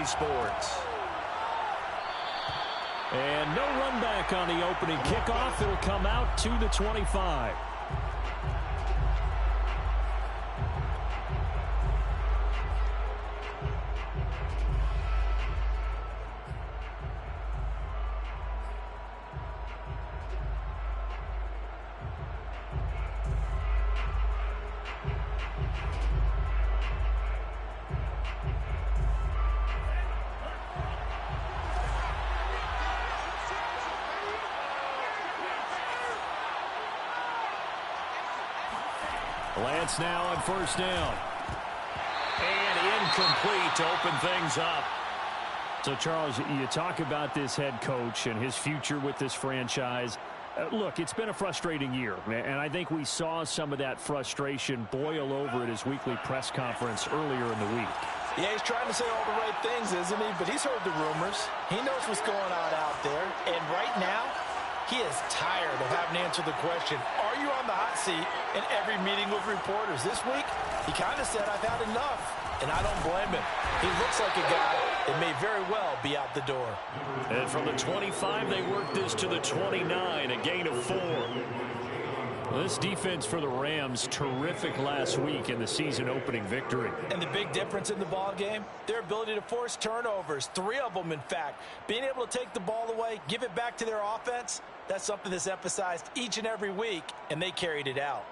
Sports. And no run back on the opening kickoff. It'll come out to the 25. Lance now on first down. And incomplete to open things up. So, Charles, you talk about this head coach and his future with this franchise. Look, it's been a frustrating year, and I think we saw some of that frustration boil over at his weekly press conference earlier in the week. Yeah, he's trying to say all the right things, isn't he? But he's heard the rumors. He knows what's going on out there. And right now, he is tired of having to answer the question, are you on the hot seat in every meeting with reporters? This week, he kind of said, I've had enough, and I don't blame him. He looks like a guy that may very well be out the door. And from the 25, they work this to the 29, a gain of 4. Well, this defense for the Rams, terrific last week in the season-opening victory. And the big difference in the ball game, their ability to force turnovers, 3 of them, in fact. Being able to take the ball away, give it back to their offense, that's something that's emphasized each and every week, and they carried it out.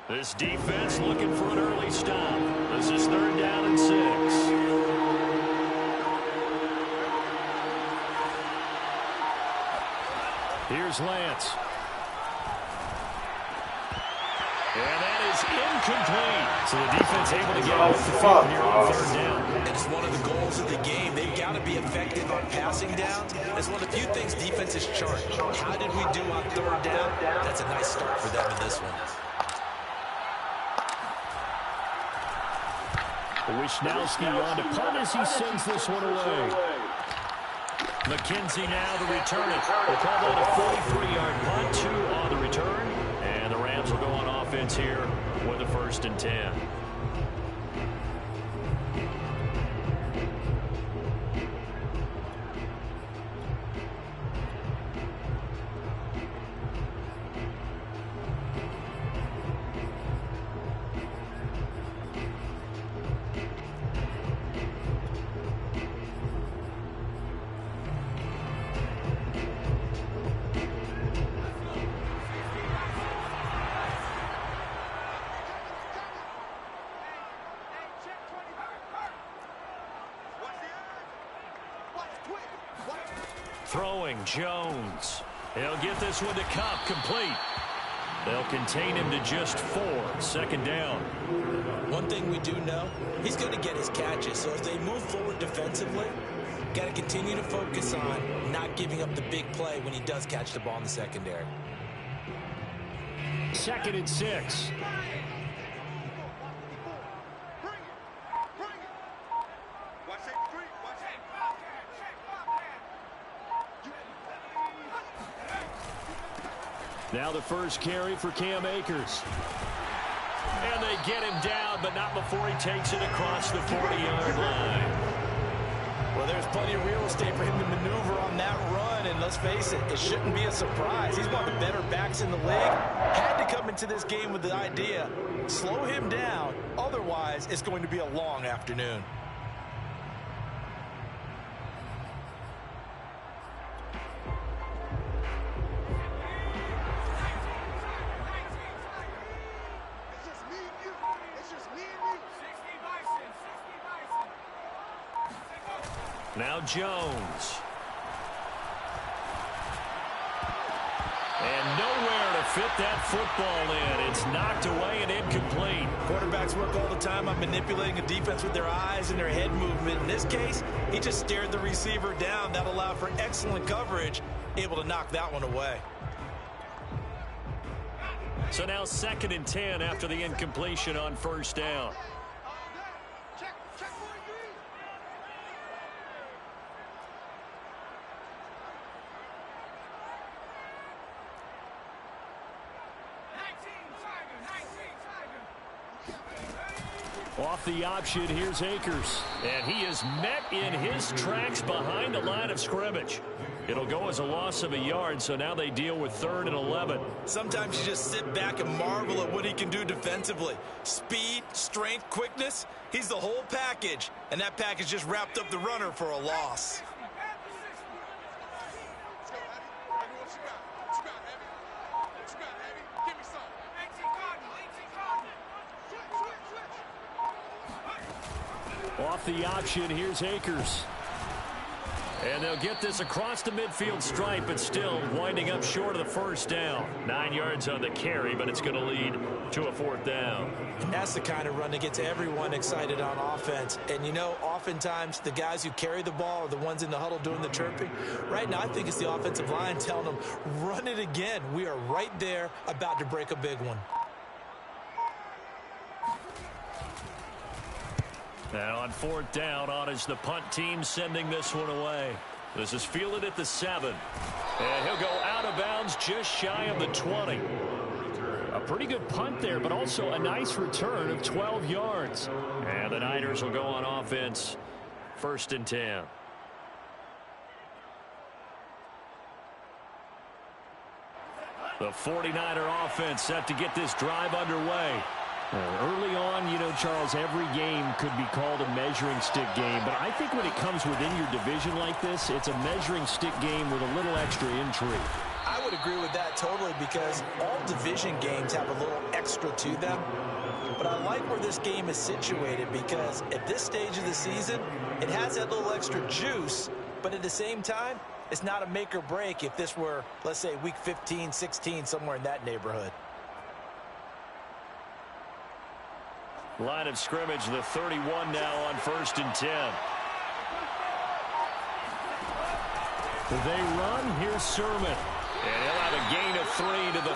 This defense looking for an early stop. This is 3rd down and 6. Here's Lance. And that is incomplete. So the defense able to get off the field here on 3rd down. It's one of the goals of the game. They've got to be effective on passing downs. It's one of the few things defenses chart. How did we do on 3rd down? That's a nice start for them in this one. Wishnowski on to punt as he sends this one away. McKenzie now to return it. We'll call that a 43-yard punt, 2 on the return. And the Rams will go on offense here with a 1st and 10. Throwing Jones. He'll get this one to Kupp, complete. They'll contain him to just 4. 2nd down. One thing we do know, he's going to get his catches. So as they move forward defensively, got to continue to focus on not giving up the big play when he does catch the ball in the secondary. 2nd and 6. Now the first carry for Cam Akers. And they get him down, but not before he takes it across the 40-yard line. Well, there's plenty of real estate for him to maneuver on that run, and let's face it, it shouldn't be a surprise. He's one of the better backs in the league. Had to come into this game with the idea, slow him down, otherwise it's going to be a long afternoon. Now Jones. And nowhere to fit that football in. It's knocked away and incomplete. Quarterbacks work all the time on manipulating a defense with their eyes and their head movement. In this case, he just stared the receiver down. That allowed for excellent coverage, able to knock that one away. So now 2nd and 10 after the incompletion on 1st down. Off the option, here's Akers. And he is met in his tracks behind the line of scrimmage. It'll go as a loss of a yard, so now they deal with 3rd and 11. Sometimes you just sit back and marvel at what he can do defensively. Speed, strength, quickness, he's the whole package. And that package just wrapped up the runner for a loss. Off the option, here's Akers. And they'll get this across the midfield stripe, but still winding up short of the first down. 9 yards on the carry, but it's going to lead to a 4th down. And that's the kind of run that gets everyone excited on offense. And, you know, oftentimes the guys who carry the ball are the ones in the huddle doing the chirping. Right now, I think it's the offensive line telling them, run it again. We are right there about to break a big one. Now on 4th down, on is the punt team sending this one away. This is fielded at the 7. And he'll go out of bounds just shy of the 20. A pretty good punt there, but also a nice return of 12 yards. And the Niners will go on offense. 1st and 10. The 49er offense set to get this drive underway. Early on, you know, Charles, every game could be called a measuring stick game. But I think when it comes within your division like this, it's a measuring stick game with a little extra intrigue. I would agree with that totally because all division games have a little extra to them. But I like where this game is situated because at this stage of the season, it has that little extra juice. But at the same time, it's not a make or break if this were, let's say, week 15, 16, somewhere in that neighborhood. Line of scrimmage, the 31 now on 1st and 10. They run. Here's Sermon. And he'll have a gain of 3 to the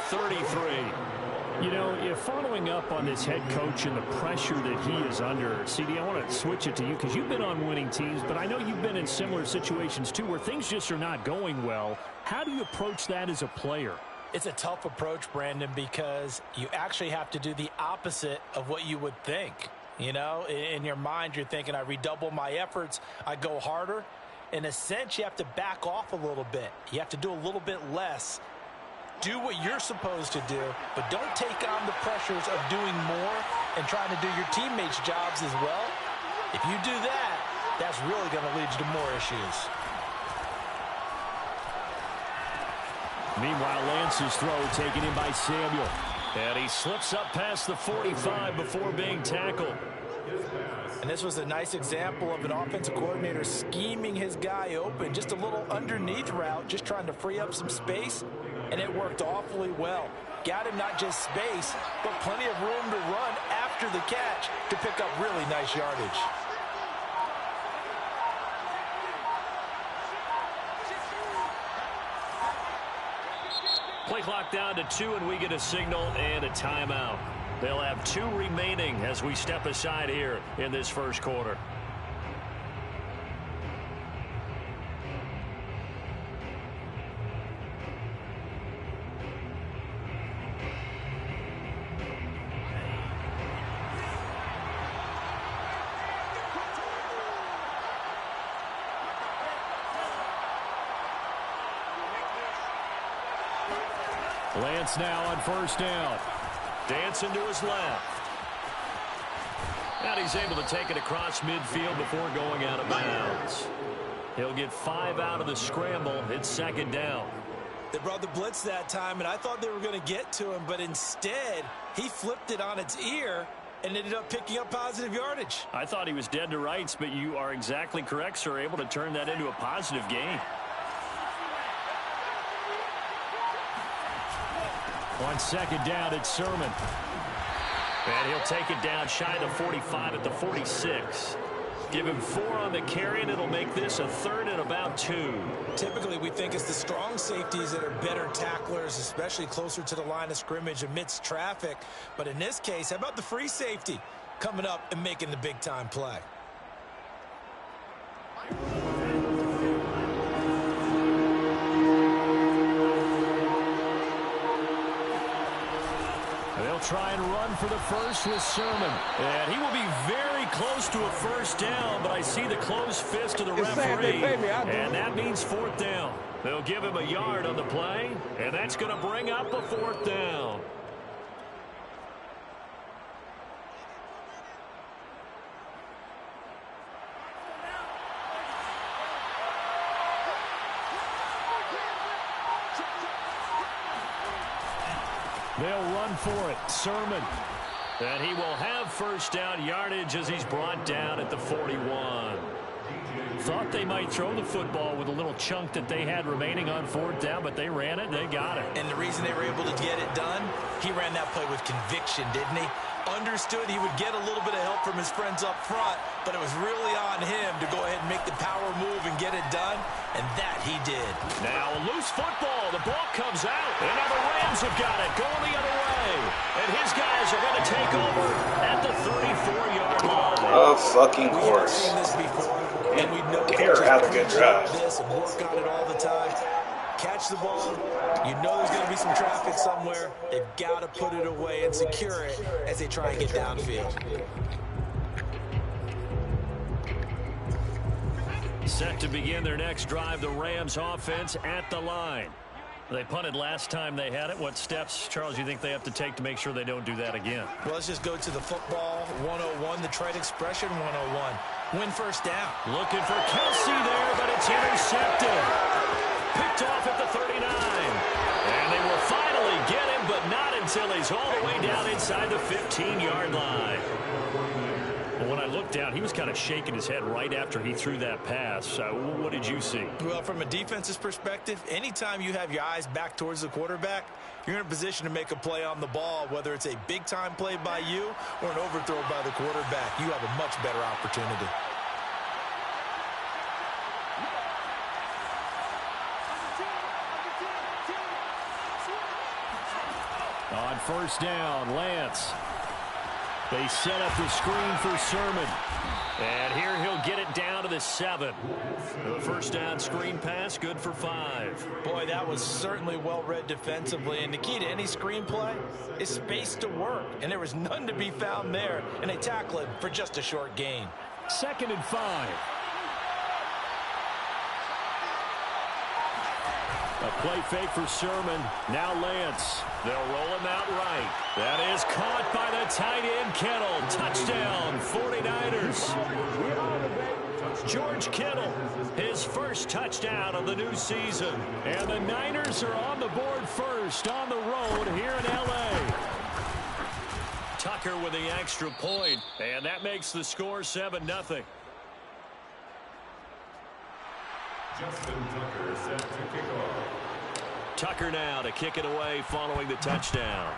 33. You know, if following up on this head coach and the pressure that he is under, CD, I want to switch it to you because you've been on winning teams, but I know you've been in similar situations too where things just are not going well. How do you approach that as a player? It's a tough approach, Brandon, because you actually have to do the opposite of what you would think. You know, in your mind, you're thinking, I redouble my efforts, I go harder. In a sense, you have to back off a little bit. You have to do a little bit less. Do what you're supposed to do, but don't take on the pressures of doing more and trying to do your teammates' jobs as well. If you do that, that's really going to lead you to more issues. Meanwhile, Lance's throw taken in by Samuel. And he slips up past the 45 before being tackled. And this was a nice example of an offensive coordinator scheming his guy open. Just a little underneath route, just trying to free up some space. And it worked awfully well. Got him not just space, but plenty of room to run after the catch to pick up really nice yardage. Play clock down to 2, and we get a signal and a timeout. They'll have 2 remaining as we step aside here in this first quarter. Lance now on 1st down. Dancing to his left. And he's able to take it across midfield before going out of bounds. He'll get 5 out of the scramble. It's 2nd down. They brought the blitz that time, and I thought they were going to get to him, but instead, he flipped it on its ear and ended up picking up positive yardage. I thought he was dead to rights, but you are exactly correct, sir. Able to turn that into a positive gain. On 2nd down, it's Sermon. And he'll take it down shy of the 45 at the 46. Give him 4 on the carry, and it'll make this a 3rd and about 2. Typically, we think it's the strong safeties that are better tacklers, especially closer to the line of scrimmage amidst traffic. But in this case, how about the free safety coming up and making the big-time play? try and run for the first with Sermon. And he will be very close to a first down, but I see the closed fist of the referee, and that means 4th down. They'll give him a yard on the play, and that's going to bring up a 4th down. They'll run for it. Sermon. And he will have first down yardage as he's brought down at the 41. Thought they might throw the football with a little chunk that they had remaining on 4th down, but they ran it. They got it. And the reason they were able to get it done, he ran that play with conviction, didn't he? Understood he would get a little bit of help from his friends up front, but it was really on him to go ahead and make the power move and get it done, and that he did. Now a loose football. The ball comes out, and now the Rams have got it going the other way. And his guys are going to take over at the 34-yard line. Of fucking course. We've seen this before, and we know Care have a good drive. this and work on it all the time. Catch the ball. You know there's going to be some traffic somewhere. They've got to put it away and secure it as they try and get downfield. Set to begin their next drive, the Rams offense at the line. They punted last time they had it. What steps, Charles, you think they have to take to make sure they don't do that again? Well, let's just go to the football 101, the trite expression 101. Win first down. Looking for Kelsey there, but it's intercepted. Picked off at the 39. And they will finally get him, but not until he's all the way down inside the 15-yard line. But when I looked down, he was kind of shaking his head right after he threw that pass. What did you see? Well, from a defense's perspective, anytime you have your eyes back towards the quarterback, you're in a position to make a play on the ball, whether it's a big-time play by you or an overthrow by the quarterback. You have a much better opportunity. On first down, Lance. They set up the screen for Sermon. And here he'll get it down to the 7. The first down screen pass, good for 5. Boy, that was certainly well read defensively. And the key to any screen play is space to work. And there was none to be found there. And they tackle it for just a short gain. 2nd and 5. A play fake for Sermon. Now Lance. They'll roll him out right. That is caught by the tight end, Kittle. Touchdown, 49ers. George Kittle, his first touchdown of the new season. And the Niners are on the board first on the road here in L.A. Tucker with the extra point, and that makes the score 7-0. Justin Tucker set to kick off. Tucker now to kick it away following the touchdown.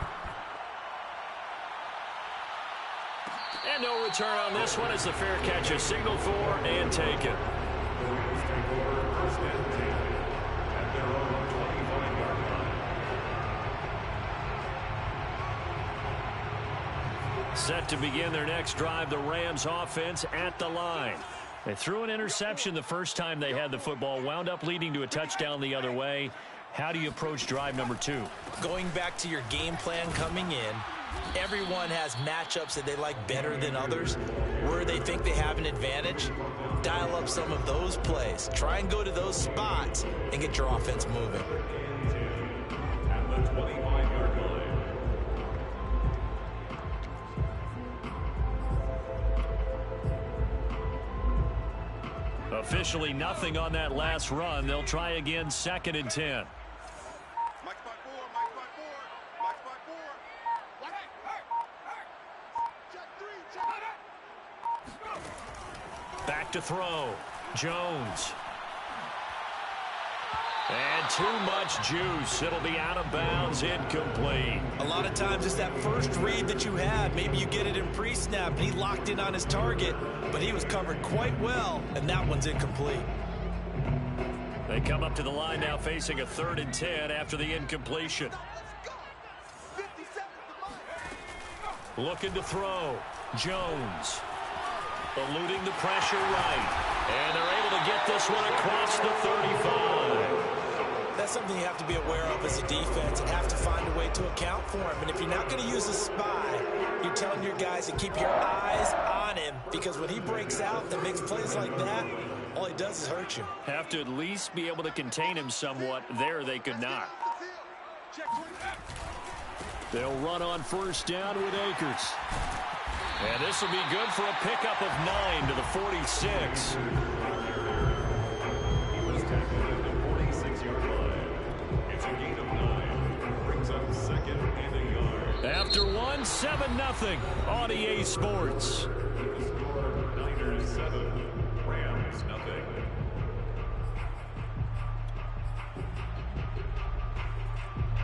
And no return on this one as the fair catch is signaled for and taken. The Rams take over first and 10 at their own 25-yard line. Set to begin their next drive, the Rams offense at the line. They threw an interception the first time they had the football, wound up leading to a touchdown the other way. How do you approach drive number 2? Going back to your game plan coming in, everyone has matchups that they like better than others. Where they think they have an advantage, dial up some of those plays. Try and go to those spots and get your offense moving. At the 25-yard line. Officially nothing on that last run. They'll try again, 2nd and 10. Back to throw. Jones. And too much juice. It'll be out of bounds, incomplete. A lot of times it's that first read that you have. Maybe you get it in pre-snap and he locked in on his target, but he was covered quite well, and that one's incomplete. They come up to the line now facing a 3rd and 10 after the incompletion. Looking to throw. Jones. Eluding the pressure right. And they're able to get this one across the 35. That's something you have to be aware of as a defense and have to find a way to account for him. And if you're not going to use a spy, you're telling your guys to keep your eyes on him, because when he breaks out and makes plays like that, all he does is hurt you. Have to at least be able to contain him somewhat. There they could not. They'll run on first down with Akers. And this will be good for a pickup of 9 to the 46. He was tackled at the 46-yard line. It's a gain of 9. Brings up 2nd and a yard. After one, 7-0 on EA Sports. The score, Niners 7, Rams nothing.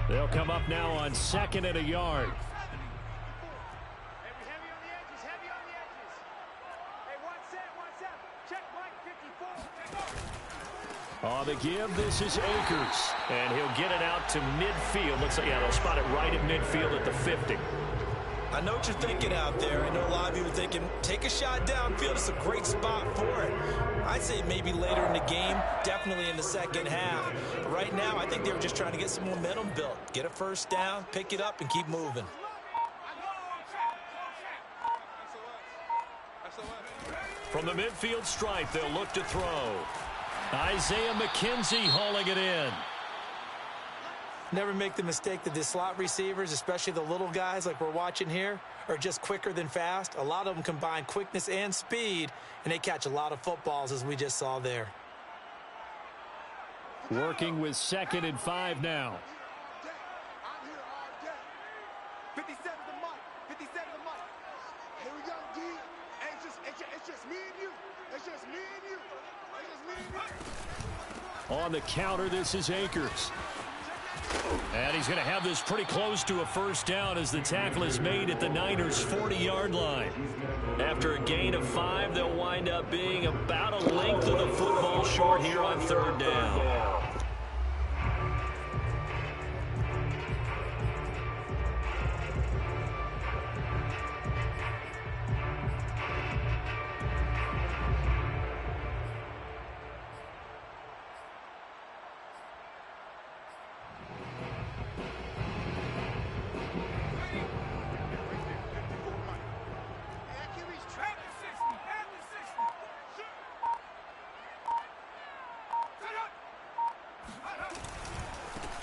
They'll come up now on 2nd and a yard. On the give, this is Akers. And he'll get it out to midfield. Looks like, yeah, they'll spot it right at midfield at the 50. I know what you're thinking out there. I know a lot of you are thinking, take a shot downfield. It's a great spot for it. I'd say maybe later in the game, definitely in the second half. But right now, I think they were just trying to get some momentum built. Get a first down, pick it up, and keep moving. From the midfield stripe, they'll look to throw. Isaiah McKenzie hauling it in. Never make the mistake that the slot receivers, especially the little guys like we're watching here, are just quicker than fast. A lot of them combine quickness and speed, and they catch a lot of footballs, as we just saw there. Working with 2nd and 5 now. 57 the mic. 57 the mic. Here we go, D. It's just me and you. It's just me and you. It's just me and you. On the counter, this is Akers. And he's going to have this pretty close to a first down as the tackle is made at the Niners' 40-yard line. After a gain of 5, they'll wind up being about a length of the football short here on 3rd down.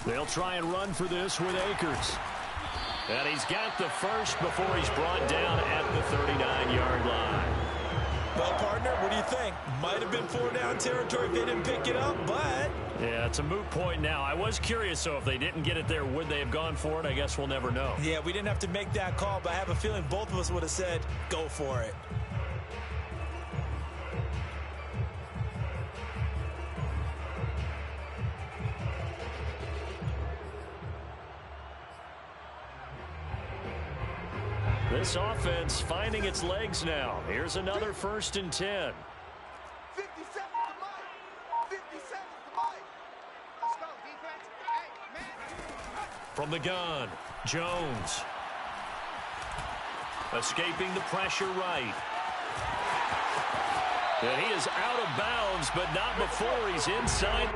They'll try and run for this with Akers. And he's got the first before he's brought down at the 39-yard line. Well, partner, what do you think? Might have been 4-down territory if they didn't pick it up, but... Yeah, it's a moot point now. I was curious, so if they didn't get it there, would they have gone for it? I guess we'll never know. Yeah, we didn't have to make that call, but I have a feeling both of us would have said, go for it. This offense finding its legs now. Here's another 1st and 10. 57 the mic. 57 the mic. Let's go, defense. Hey, man. From the gun, Jones. Escaping the pressure right. And he is out of bounds, but not before he's inside.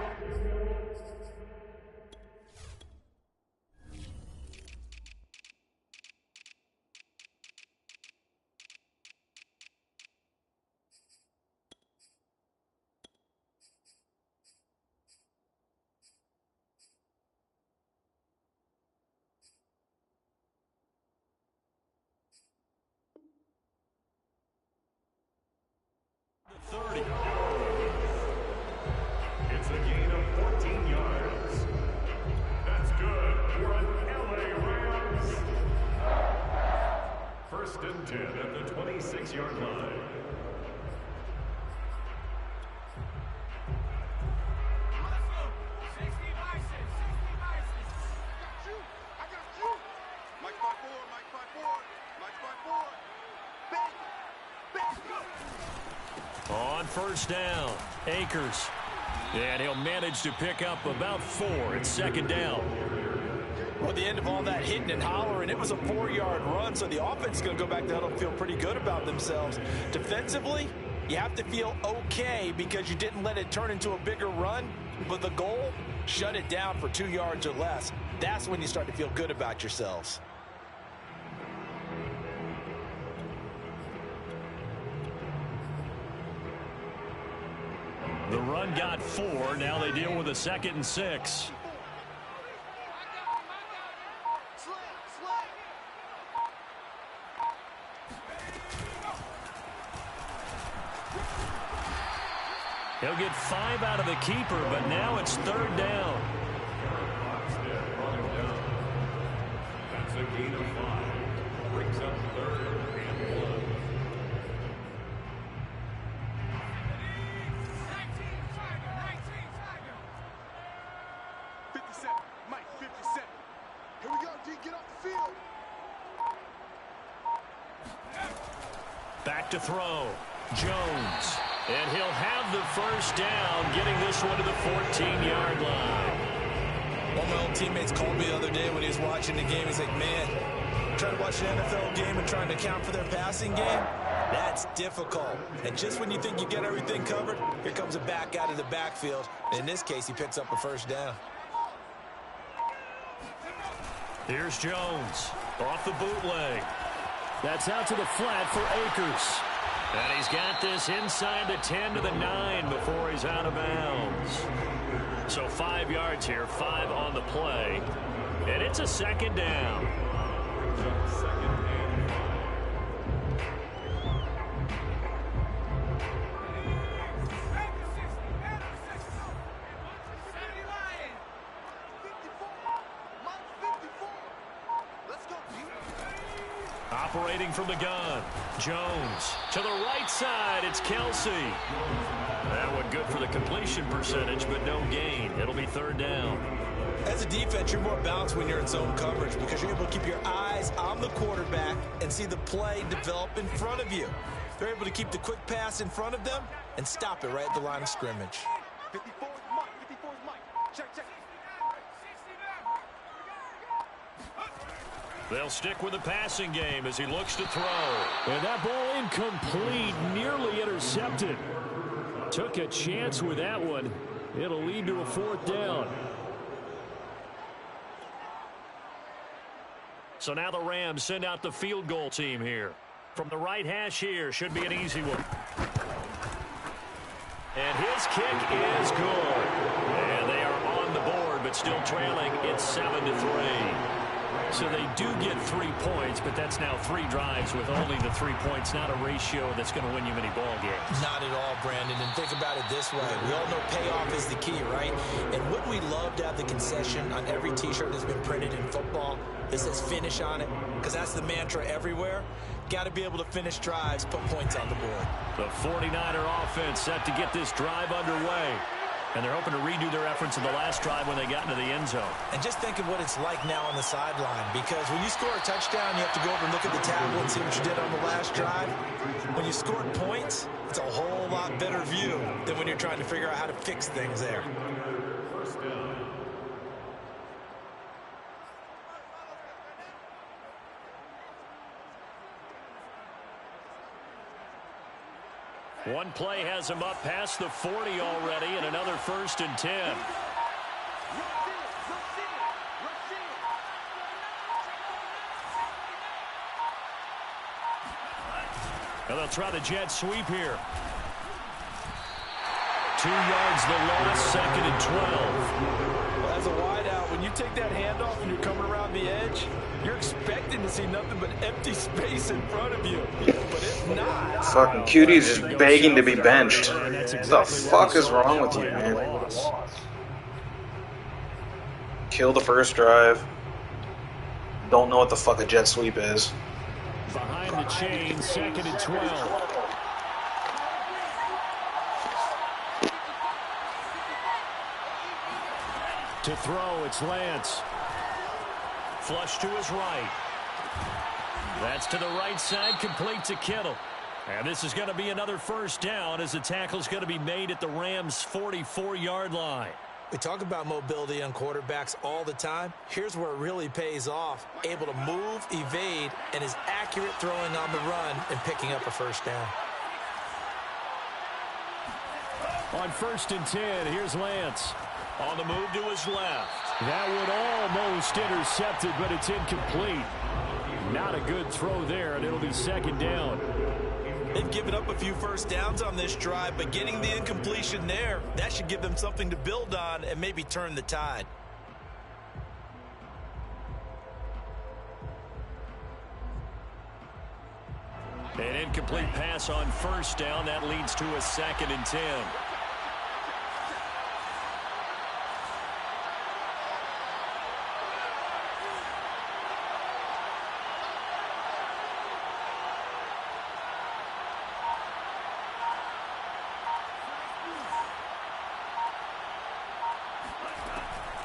It's a gain of 14 yards. That's good for an LA Rams. 1st and 10 at the 26-yard line. On first down, Akers. And he'll manage to pick up about 4 at 2nd down. Well, the end of all that hitting and hollering, it was a 4-yard run, so the offense is going to go back to huddle and feel pretty good about themselves. Defensively, You have to feel okay because you didn't let it turn into a bigger run, but the goal, shut it down for 2 yards or less. That's when you start to feel good about yourselves. The run got 4. Now they deal with a 2nd and 6. He'll get 5 out of the keeper, but now it's 3rd down. That's a gain of 5. Brings up 3rd and 1. Mike, 57. Here we go, D. Get off the field. Back to throw. Jones. And he'll have the first down, getting this one to the 14-yard line. One of my old teammates called me the other day when he was watching the game. He's like, man, trying to watch an NFL game and trying to account for their passing game, that's difficult. And just when you think you get everything covered, here comes a back out of the backfield. And in this case, he picks up a first down. Here's Jones off the bootleg. That's out to the flat for Akers. And he's got this inside the 10 to the 9 before he's out of bounds. So 5 yards here, 5 on the play. And it's a 2nd down. Operating from the gun. Jones to the right side. It's Kelsey. That one good for the completion percentage, but no gain. It'll be 3rd down. As a defense, you're more balanced when you're in zone coverage because you're able to keep your eyes on the quarterback and see the play develop in front of you. They're able to keep the quick pass in front of them and stop it right at the line of scrimmage. 54 is Mike. 54 is Mike. Check, check. They'll stick with the passing game as he looks to throw. And that ball incomplete, nearly intercepted. Took a chance with that one. It'll lead to a 4th down. So now the Rams send out the field goal team here. From the right hash here, should be an easy one. And his kick is good. And they are on the board, but still trailing. It's 7-3. So they do get 3 points, but that's now 3 drives with only the 3 points, not a ratio that's going to win you many ball games. Not at all, Brandon. And think about it this way. We all know payoff is the key, right? And wouldn't we love to have the concession on every T-shirt that's been printed in football that says finish on it? Because that's the mantra everywhere. Got to be able to finish drives, put points on the board. The 49er offense set to get this drive underway. And they're hoping to redo their efforts in the last drive when they got into the end zone. And just think of what it's like now on the sideline. Because when you score a touchdown, you have to go over and look at the tablet and see what you did on the last drive. When you scored points, it's a whole lot better view than when you're trying to figure out how to fix things there. One play has him up past the 40 already, and another 1st and 10. And they'll try the jet sweep here. 2 yards the loss, 2nd and 12. Well, as a wideout, when you take that handoff and you're coming around the edge, you're expecting to see nothing but empty space in front of you. But if not... Fucking QT's just begging to be benched. What the fuck is wrong with you, man? Kill the first drive. Don't know what the fuck a jet sweep is. Behind the chain, 2nd and 12. To throw, it's Lance. Flush to his right. That's to the right side, complete to Kittle. And this is going to be another 1st down as the tackle's going to be made at the Rams' 44-yard line. We talk about mobility on quarterbacks all the time. Here's where it really pays off. Able to move, evade, and is accurate throwing on the run and picking up a 1st down. On 1st and 10, here's Lance. On the move to his left. That would almost intercept it, but it's incomplete. Not a good throw there, and it'll be 2nd down. They've given up a few first downs on this drive, but getting the incompletion there, that should give them something to build on and maybe turn the tide. An incomplete pass on 1st down. That leads to a 2nd and 10.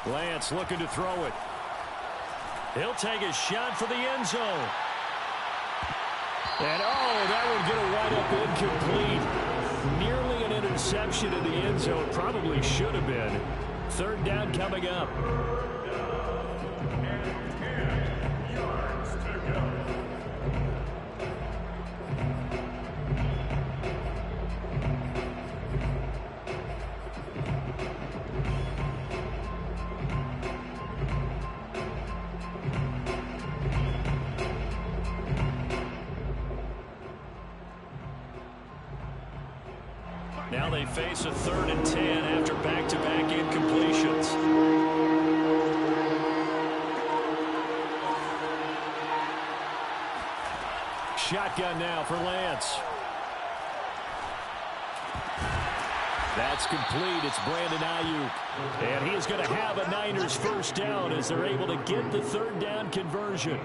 Lance looking to throw it. He'll take a shot for the end zone. And, that would get a right up incomplete. Nearly an interception in the end zone. Probably should have been. 3rd down coming up. Now they face a 3rd and 10 after back-to-back incompletions. Shotgun now for Lance. That's complete. It's Brandon Ayuk. And he is going to have a Niners 1st down as they're able to get the 3rd down conversion.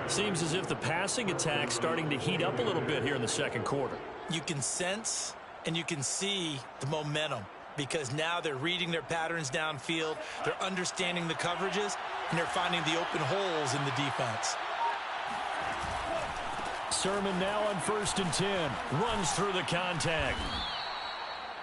Seems as if the passing attack's starting to heat up a little bit here in the 2nd quarter. You can sense and you can see the momentum because now they're reading their patterns downfield, they're understanding the coverages, and they're finding the open holes in the defense. Sermon now on 1st and 10. Runs through the contact.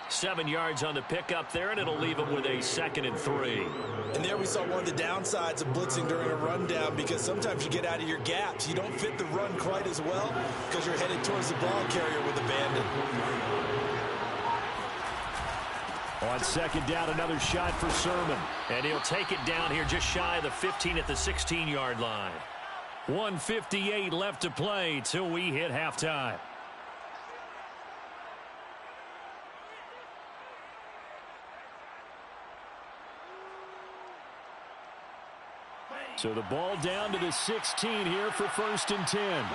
7 yards on the pickup there, and it'll leave him with a 2nd and 3. And there we saw one of the downsides of blitzing during a rundown because sometimes you get out of your gaps. You don't fit the run quite as well because you're headed towards the ball carrier with abandon. On 2nd down, another shot for Sermon. And he'll take it down here just shy of the 15 at the 16-yard line. 1:58 left to play till we hit halftime. So the ball down to the 16 here for 1st and 10.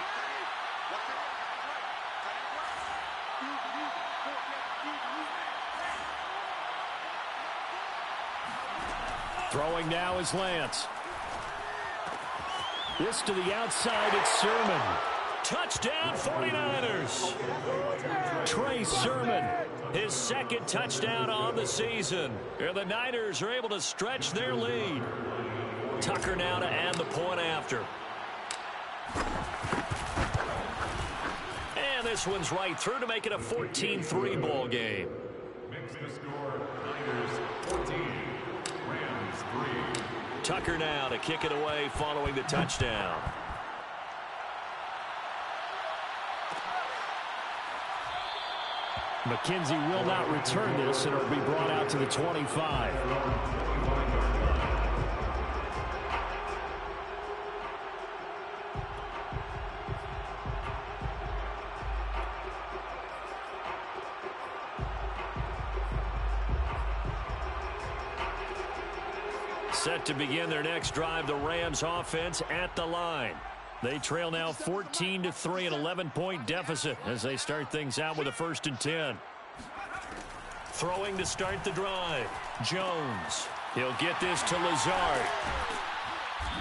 Throwing now is Lance. This to the outside, it's Sermon. Touchdown 49ers. Trey Sermon, his 2nd touchdown on the season. And the Niners are able to stretch their lead. Tucker now to add the point after. And this one's right through to make it a 14-3 ball game. Makes the score Niners 14, Rams 3. Tucker now to kick it away following the touchdown. McKenzie will not return this, and it'll be brought out to the 25. Set to begin their next drive, the Rams offense at the line. They trail now 14-3, an 11-point deficit as they start things out with a 1st and 10. Throwing to start the drive. Jones. He'll get this to Lazard.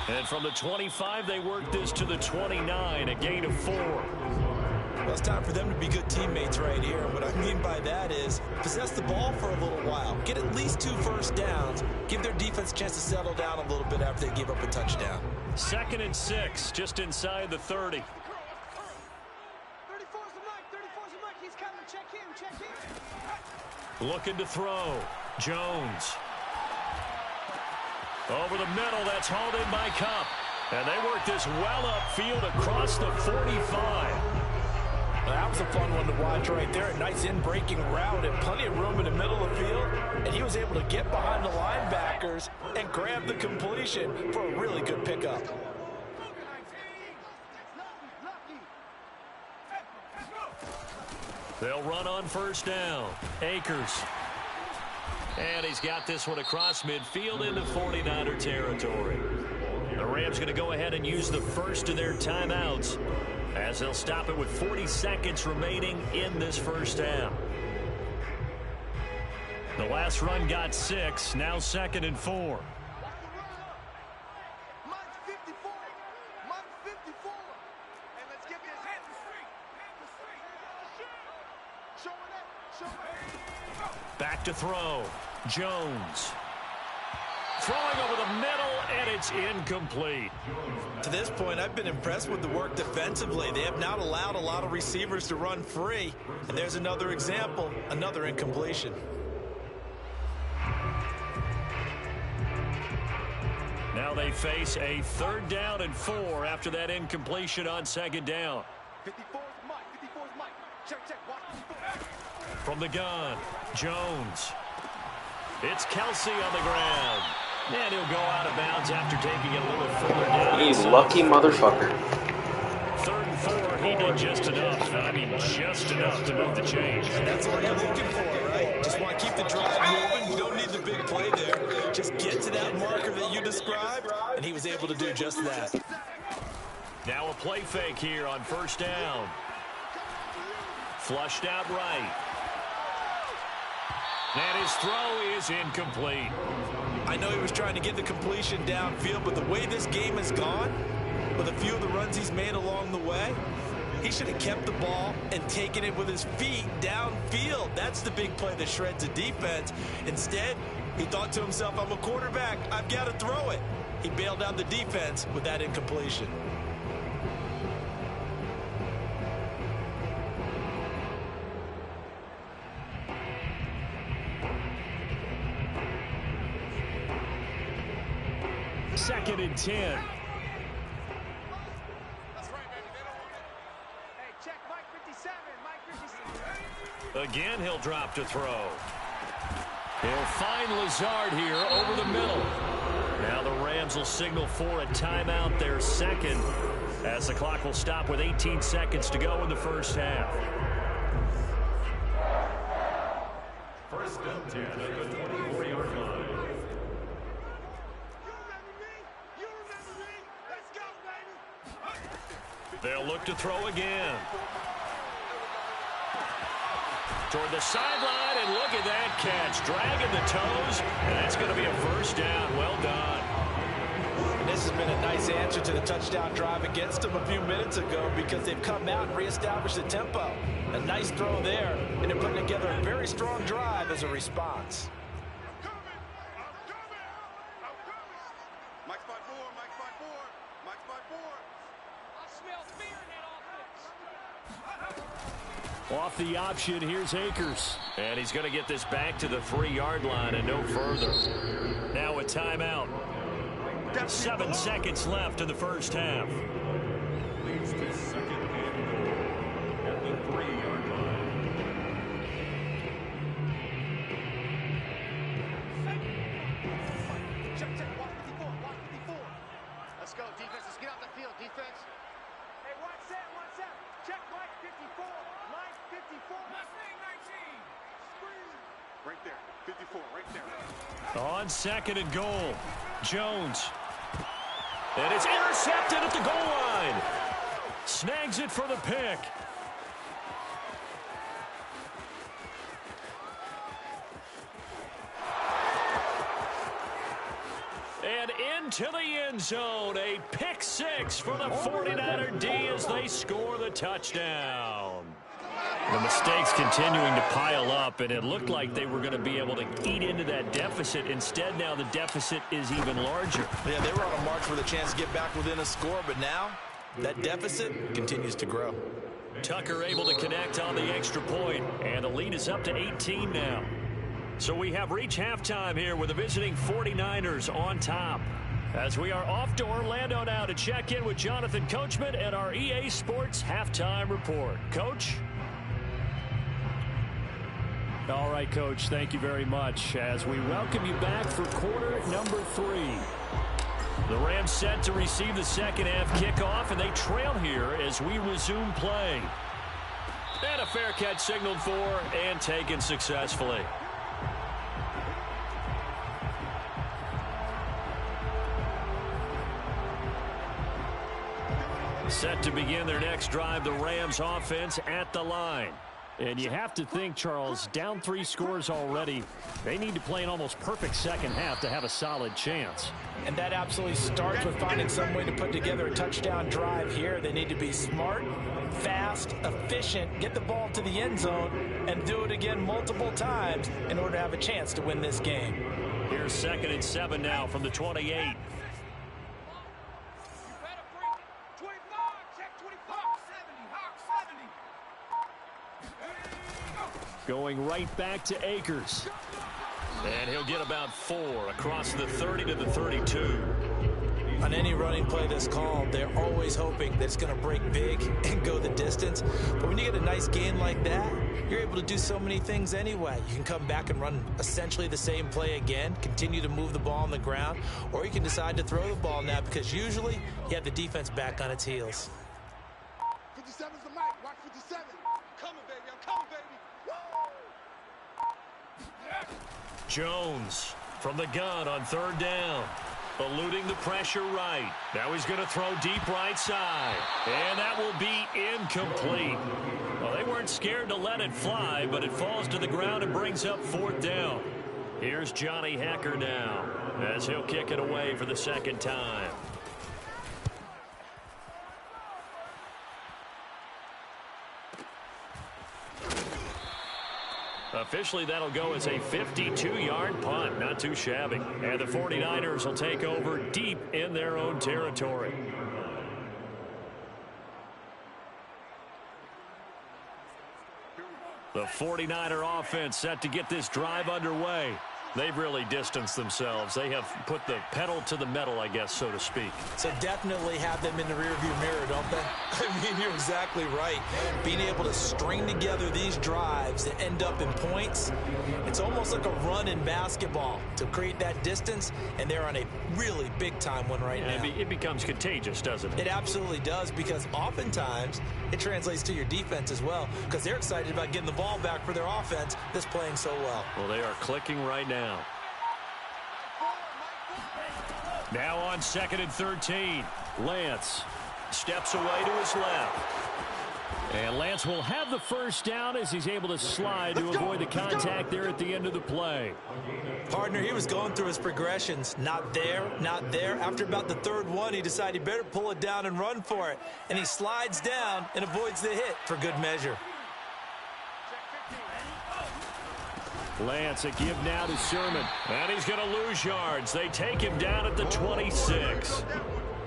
And from the 25, they work this to the 29, a gain of 4. Well, it's time for them to be good teammates right here. What I mean by that is possess the ball for a little while. Get at least 2 first downs. Give their defense a chance to settle down a little bit after they give up a touchdown. 2nd and 6, just inside the 30. 34's the mic. 34's the mic. He's coming. Check him. Check him. Looking to throw. Jones. Over the middle, that's hauled in by Kupp. And they work this well upfield across the 45. Well, that was a fun one to watch right there. A nice in-breaking route and plenty of room in the middle of the field. And he was able to get behind the linebackers and grab the completion for a really good pickup. They'll run on first down. Akers. And he's got this one across midfield into 49er territory. The Rams going to go ahead and use the first of their timeouts as they'll stop it with 40 seconds remaining in this first half. The last run got 6, now 2nd and 4. Back to throw. Jones. Throwing over the middle, and it's incomplete. To this point, I've been impressed with the work defensively. They have not allowed a lot of receivers to run free. And there's another example, another incompletion. Now they face a 3rd down and 4 after that incompletion on 2nd down. 54's Mike. 54's Mike. Check. Watch. From the gun, Jones. It's Kelsey on the ground. And he'll go out of bounds after taking it a little further down. You lucky motherfucker. 3rd and 4, he did just enough. I mean, just enough to move the chains. That's what you're looking for, right? Just want to keep the drive moving. You don't need the big play there. Just get to that marker that you described, and he was able to do just that. Now a play fake here on first down. Flushed out right. And his throw is incomplete. I know he was trying to get the completion downfield, but the way this game has gone, with a few of the runs he's made along the way, he should have kept the ball and taken it with his feet downfield. That's the big play that shreds a defense. Instead, he thought to himself, I'm a quarterback. I've got to throw it. He bailed out the defense with that incompletion. Second and 10. That's right, baby. They don't want it. Hey, check Mike 57. Mike 57. Again, he'll drop to throw. He'll find Lazard here over the middle. Now the Rams will signal for a timeout, their 2nd, as the clock will stop with 18 seconds to go in the first half. First and 10 at the 24-yard line. They'll look to throw again. Toward the sideline, and look at that catch. Dragging the toes, and that's going to be a first down. Well done. And this has been a nice answer to the touchdown drive against them a few minutes ago because they've come out and reestablished the tempo. A nice throw there, and they're putting together a very strong drive as a response. Mike spot 4. Mike spot 4. Mike spot 4. Off the option, here's Akers. And he's going to get this back to the 3-yard line and no further. Now a timeout. 7 seconds left in the first half. Leads to 2nd and goal at the 3-yard line. Check. Watch 54. Watch 54. Let's go, defense. Let's get out the field, defense. Hey, watch that. Check Mike 54. Mike 54. Mustang 19. Right there. 54. Right there. On 2nd and goal, Jones. And it's intercepted at the goal line. Snags it for the pick. And into the end zone, a pick 6 for the 49er D as they score the touchdown. The mistakes continuing to pile up, and it looked like they were going to be able to eat into that deficit. Instead, now the deficit is even larger. Yeah, they were on a march with a chance to get back within a score, but now that deficit continues to grow. Tucker able to connect on the extra point, and the lead is up to 18 now. So we have reached halftime here with the visiting 49ers on top. As we are off to Orlando now to check in with Jonathan Coachman and our EA Sports Halftime Report. Coach? All right, Coach, thank you very much as we welcome you back for quarter number 3. The Rams set to receive the second half kickoff, and they trail here as we resume play. And a fair catch signaled for and taken successfully. Set to begin their next drive, the Rams offense at the line. And you have to think, Charles, down 3 scores already. They need to play an almost perfect second half to have a solid chance. And that absolutely starts with finding some way to put together a touchdown drive here. They need to be smart, fast, efficient, get the ball to the end zone, and do it again multiple times in order to have a chance to win this game. Here's 2nd and 7 now from the 28. Going right back to Akers. And he'll get about 4 across the 30 to the 32. On any running play that's called, they're always hoping that it's going to break big and go the distance. But when you get a nice gain like that, you're able to do so many things anyway. You can come back and run essentially the same play again, continue to move the ball on the ground, or you can decide to throw the ball now because usually you have the defense back on its heels. 57's the mic. Watch 57. Coming, baby. I'm coming, baby. Jones from the gun on 3rd down. Eluding the pressure right. Now he's going to throw deep right side. And that will be incomplete. Well, they weren't scared to let it fly, but it falls to the ground and brings up 4th down. Here's Johnny Hekker now as he'll kick it away for the 2nd time. Officially, that'll go as a 52-yard punt. Not too shabby. And the 49ers will take over deep in their own territory. The 49er offense set to get this drive underway. They've really distanced themselves. They have put the pedal to the metal, I guess, so to speak. So definitely have them in the rearview mirror, don't they? I mean, you're exactly right. Being able to string together these drives that end up in points, it's almost like a run in basketball to create that distance, and they're on a really big-time one right now. It becomes contagious, doesn't it? It absolutely does, because oftentimes it translates to your defense as well, because they're excited about getting the ball back for their offense that's playing so well. Well, they are clicking right now. Now on 2nd and 13, Lance steps away to his left. And Lance will have the 1st down as he's able to slide to avoid the contact there at the end of the play. Partner, he was going through his progressions. Not there, not there. After about the 3rd one, he decided he better pull it down and run for it. And he slides down and avoids the hit for good measure. Lance, a give now to Sermon. And he's going to lose yards. They take him down at the 26.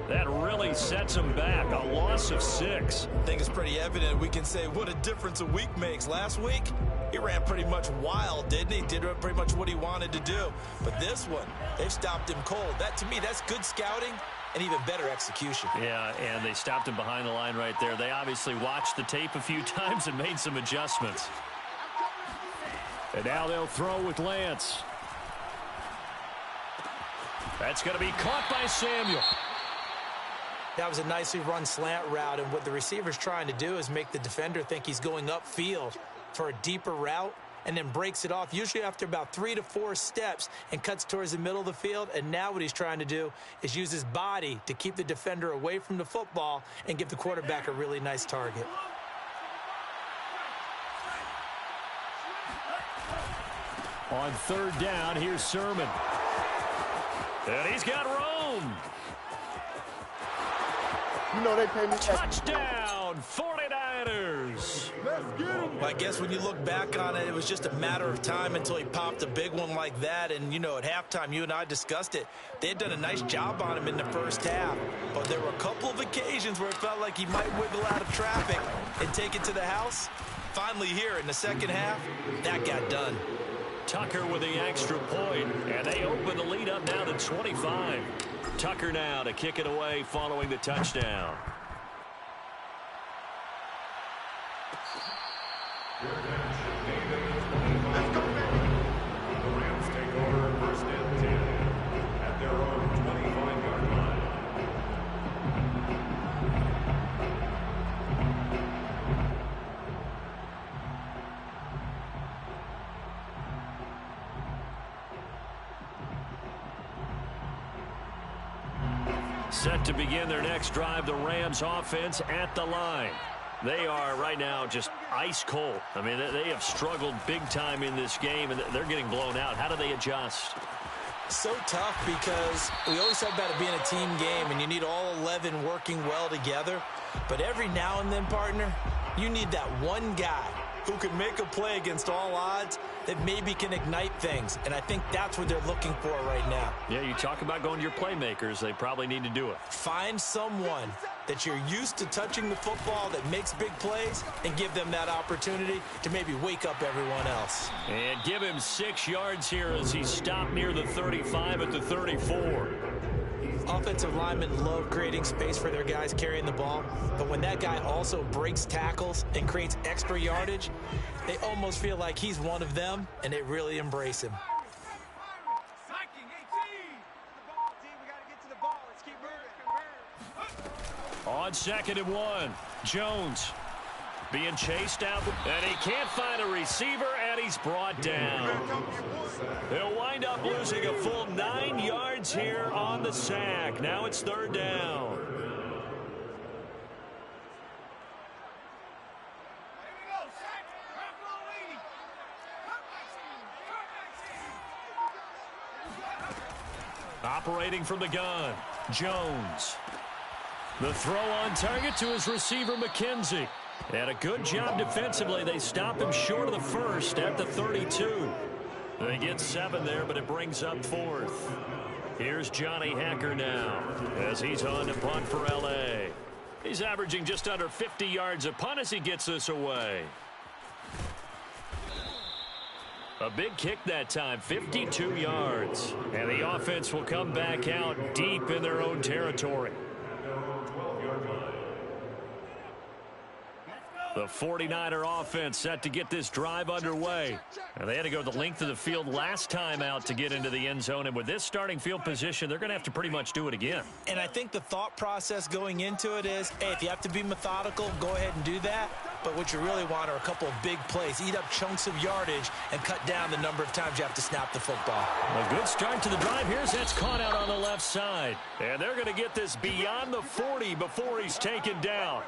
That really sets him back. A loss of 6. I think it's pretty evident. We can say what a difference a week makes. Last week, he ran pretty much wild, didn't he? Did pretty much what he wanted to do. But this one, they've stopped him cold. That, to me, that's good scouting and even better execution. Yeah, and they stopped him behind the line right there. They obviously watched the tape a few times and made some adjustments. And now they'll throw with Lance. That's going to be caught by Samuel. That was a nicely run slant route, and what the receiver's trying to do is make the defender think he's going upfield for a deeper route and then breaks it off, usually after about 3 to 4 steps, and cuts towards the middle of the field. And now what he's trying to do is use his body to keep the defender away from the football and give the quarterback a really nice target. On 3rd down, here's Sermon. And he's got Rome. You know they pay me. Touchdown, 49ers. Let's get him. Well, I guess when you look back on it, it was just a matter of time until he popped a big one like that. And, you know, at halftime, you and I discussed it. They had done a nice job on him in the 1st half. But there were a couple of occasions where it felt like he might wiggle out of traffic and take it to the house. Finally here in the 2nd half, that got done. Tucker with the extra point, and they open the lead up now to 25. Tucker now to kick it away following the touchdown. The Rams take over first and 10 at their own 25-yard line. Set to begin their next drive, the Rams offense at the line. They are right now just ice cold. I mean, they have struggled big time in this game, and they're getting blown out. How do they adjust? So tough because we always talk about it being a team game, and you need all 11 working well together. But every now and then, partner, you need that one guy who can make a play against all odds that maybe can ignite things. And I think that's what they're looking for right now. Yeah, you talk about going to your playmakers. They probably need to do it. Find someone that you're used to touching the football that makes big plays and give them that opportunity to maybe wake up everyone else. And give him 6 yards here as he stopped near the 35 at the 34. Offensive linemen love creating space for their guys carrying the ball, but when that guy also breaks tackles and creates extra yardage, they almost feel like he's one of them, and they really embrace him. On 2nd and 1, Jones being chased out, and he can't find a receiver, and he's brought down. They'll wind up losing a full 9 yards here on the sack. Now it's 3rd down. Operating from the gun, Jones. The throw on target to his receiver, McKenzie. And a good job defensively. They stop him short of the first at the 32. They get 7 there, but it brings up 4th. Here's Johnny Hacker now as he's on to punt for L.A. He's averaging just under 50 yards a punt as he gets this away. A big kick that time, 52 yards. And the offense will come back out deep in their own territory. The 49er offense set to get this drive underway. And they had to go the length of the field last time out to get into the end zone. And with this starting field position, they're going to have to pretty much do it again. And I think the thought process going into it is, hey, if you have to be methodical, go ahead and do that. But what you really want are a couple of big plays. Eat up chunks of yardage and cut down the number of times you have to snap the football. A good start to the drive. Here's that's caught out on the left side. And they're going to get this beyond the 40 before he's taken down.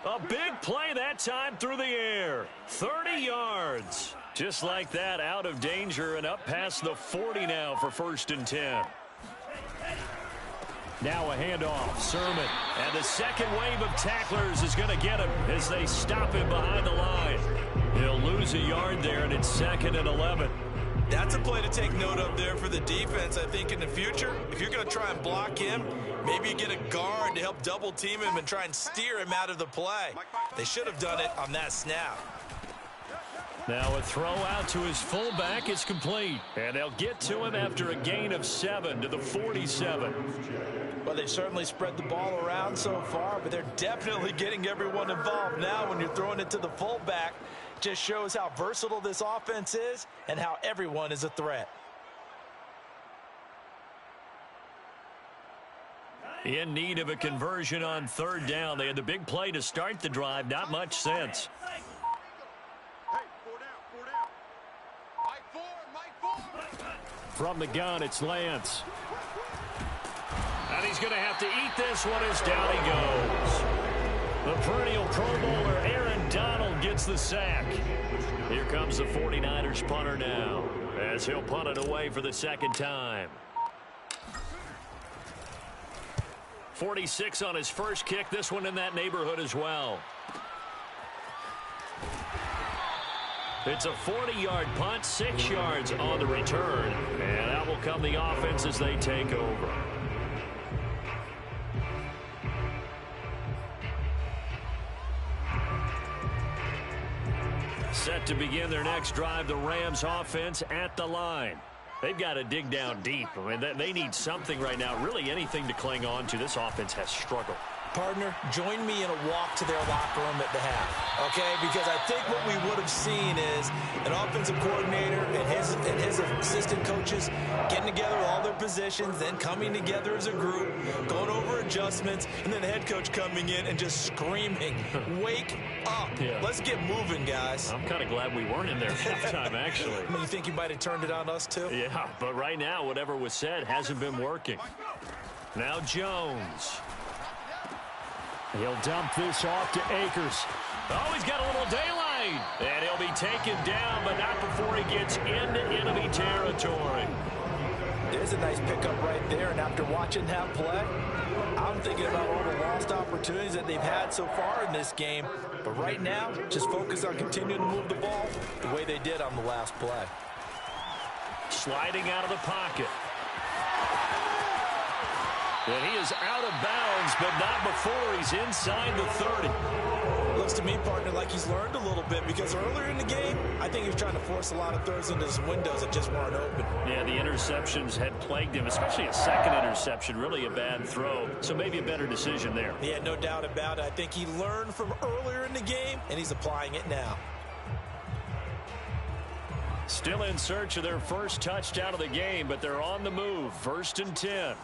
A big play that time through the air. 30 yards. Just like that, out of danger and up past the 40 now for 1st and 10. Now a handoff, Sermon. And the second wave of tacklers is going to get him as they stop him behind the line. He'll lose a yard there, and it's 2nd and 11. That's a play to take note of there for the defense, I think, in the future. If you're going to try and block him, maybe you get a guard to help double team him and try and steer him out of the play. They should have done it on that snap. Now a throw out to his fullback is complete. And they'll get to him after a gain of 7 to the 47. Well, they certainly spread the ball around so far, but they're definitely getting everyone involved now when you're throwing it to the fullback. Just shows how versatile this offense is and how everyone is a threat. In need of a conversion on 3rd down. They had the big play to start the drive. Not much sense. From the gun, it's Lance. And he's going to have to eat this one as down he goes. The perennial Pro Bowler Aaron Donald gets the sack. Here comes the 49ers punter now as he'll punt it away for the 2nd time. 46 on his first kick. This one in that neighborhood as well. It's a 40-yard punt, 6 yards on the return. And out will come the offense as they take over. Set to begin their next drive, the Rams offense at the line. They've got to dig down deep. I mean, they need something right now, really anything to cling on to. This offense has struggled. Partner, join me in a walk to their locker room at the half, okay? Because I think what we would have seen is an offensive coordinator and his assistant coaches getting together with all their positions, then coming together as a group, going over adjustments, and then the head coach coming in and just screaming, wake up. Yeah. Let's get moving, guys. I'm kind of glad we weren't in there halftime, actually. I mean, you think you might have turned it on us, too? Yeah, but right now, whatever was said hasn't been working. Now Jones. He'll dump this off to Akers. Oh, he's got a little daylight. And he'll be taken down, but not before he gets into enemy territory. There's a nice pickup right there, and after watching that play, I'm thinking about all the lost opportunities that they've had so far in this game. But right now, just focus on continuing to move the ball the way they did on the last play. Sliding out of the pocket. And he is out of bounds, but not before he's inside the 30. Looks to me, partner, like he's learned a little bit, because earlier in the game, I think he was trying to force a lot of throws into some windows that just weren't open. Yeah, the interceptions had plagued him, especially a second interception, really a bad throw. So maybe a better decision there. Yeah, no doubt about it. I think he learned from earlier in the game, and he's applying it now. Still in search of their first touchdown of the game, but they're on the move. 1st and 10.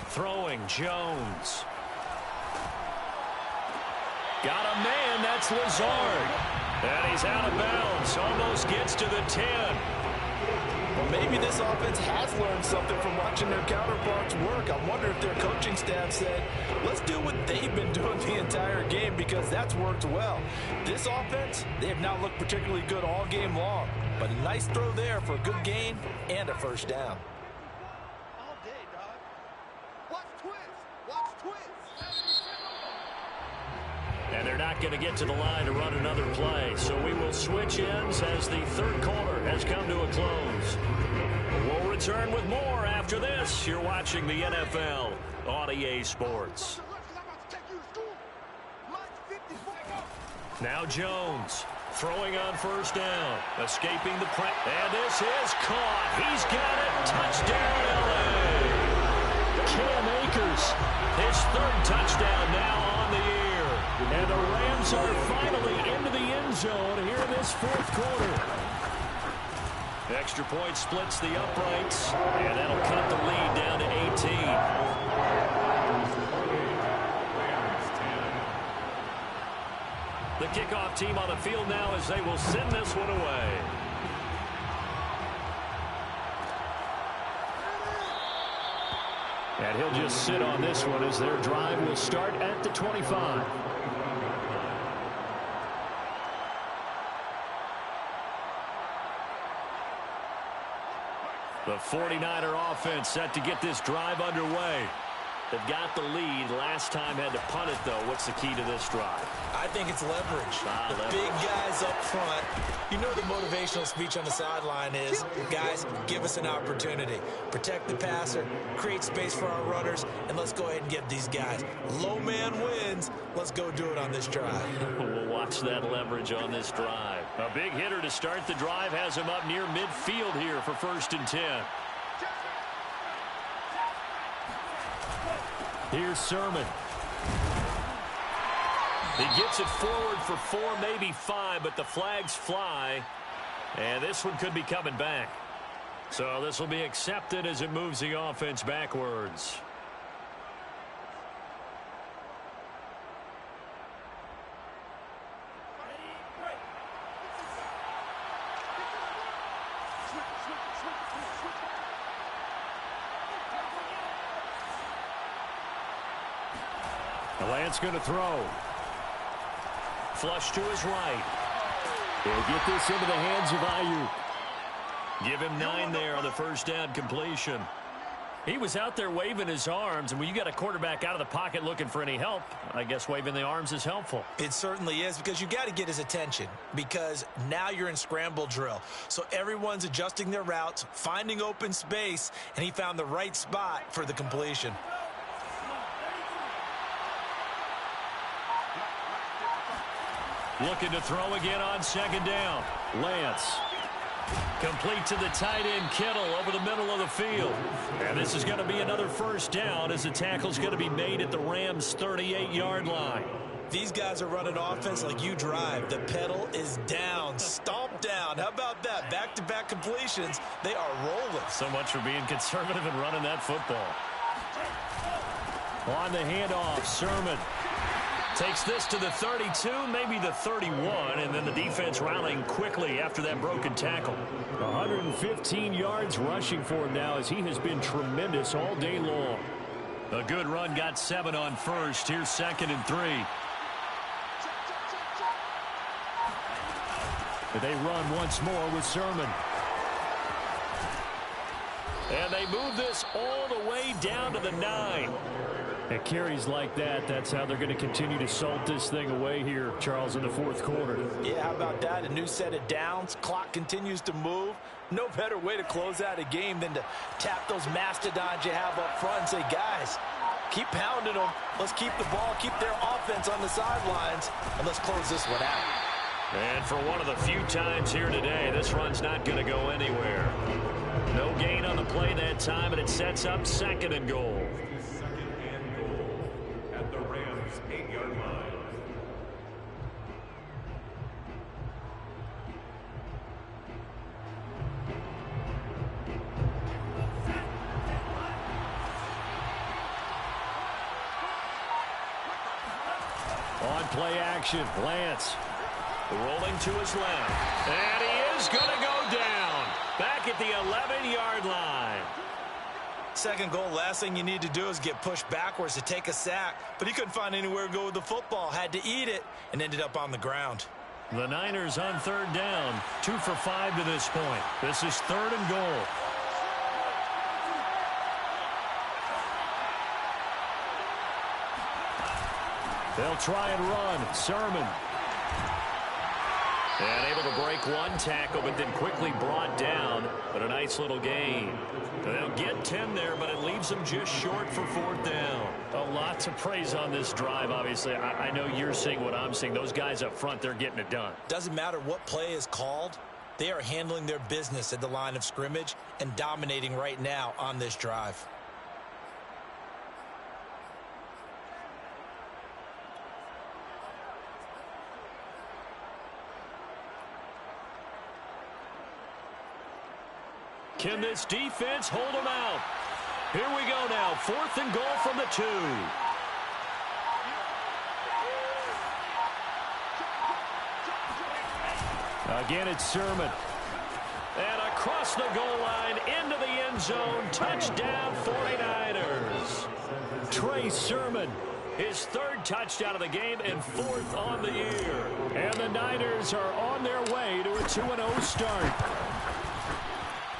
Throwing, Jones. Got a man, that's Lazard. And he's out of bounds, almost gets to the 10. Well, maybe this offense has learned something from watching their counterparts work. I wonder if their coaching staff said, let's do what they've been doing the entire game, because that's worked well. This offense, they have not looked particularly good all game long. But a nice throw there for a good gain and a first down. And they're not going to get to the line to run another play. So we will switch ends as the third quarter has come to a close. We'll return with more after this. You're watching the NFL on EA Sports. Now Jones throwing on first down. Escaping the press. And this is caught. He's got it. Touchdown, LA. Cam Akers. His third touchdown now on the year. And the Rams are finally into the end zone here in this fourth quarter. Extra point splits the uprights, and that'll cut the lead down to 18. The kickoff team on the field now as they will send this one away. And he'll just sit on this one as their drive will start at the 25. The 49er offense set to get this drive underway. They've got the lead. Last time had to punt it, though. What's the key to this drive? I think it's leverage. The big guys up front. You know the motivational speech on the sideline is, guys, give us an opportunity. Protect the passer, create space for our runners, and let's go ahead and get these guys. Low man wins. Let's go do it on this drive. We'll watch that leverage on this drive. A big hitter to start the drive has him up near midfield here for 1st and 10. Here's Sermon. He gets it forward for 4, maybe 5, but the flags fly. And this one could be coming back. So this will be accepted as it moves the offense backwards. Lance going to throw. Flush to his right. He'll get this into the hands of Ayuk. Give him 9 there on the first down completion. He was out there waving his arms, and when you got a quarterback out of the pocket looking for any help, I guess waving the arms is helpful. It certainly is, because you got to get his attention, because now you're in scramble drill. So everyone's adjusting their routes, finding open space, and he found the right spot for the completion. Looking to throw again on second down. Lance. Complete to the tight end, Kittle, over the middle of the field. And this is going to be another first down as the tackle's going to be made at the Rams' 38-yard line. These guys are running offense like you drive. The pedal is down, stomped down. How about that? Back-to-back completions. They are rolling. So much for being conservative and running that football. On the handoff, Sermon takes this to the 32, maybe the 31, and then the defense rallying quickly after that broken tackle. 115 yards rushing for him now as he has been tremendous all day long. A good run, got 7 on first. Here's 2nd and 3. They run once more with Sermon. And they move this all the way down to the 9. At carries like that, that's how they're going to continue to salt this thing away here, Charles, in the fourth quarter. Yeah, how about that? A new set of downs. Clock continues to move. No better way to close out a game than to tap those mastodons you have up front and say, guys, keep pounding them. Let's keep the ball, keep their offense on the sidelines, and let's close this one out. And for one of the few times here today, this run's not going to go anywhere. No gain on the play that time, and it sets up 2nd and goal. At the Rams' 8-yard line. On play action, Lance. Rolling to his left. And he is going to go down. Back at the 11-yard line. Second goal, last thing you need to do is get pushed backwards to take a sack. But he couldn't find anywhere to go with the football. Had to eat it and ended up on the ground. The Niners on 3rd down. 2 for 5 to this point. This is 3rd and goal. They'll try and run. Sermon. And able to break one tackle, but then quickly brought down. But a nice little gain. They'll get 10 there, but it leaves them just short for 4th down. A lot to praise on this drive, obviously. I know you're seeing what I'm seeing. Those guys up front, they're getting it done. Doesn't matter what play is called. They are handling their business at the line of scrimmage and dominating right now on this drive. Can this defense hold them out? Here we go now. 4th and goal from the 2. Again, it's Sermon. And across the goal line, into the end zone. Touchdown, 49ers. Trey Sermon. His 3rd touchdown of the game and 4th on the year. And the Niners are on their way to a 2-0 start.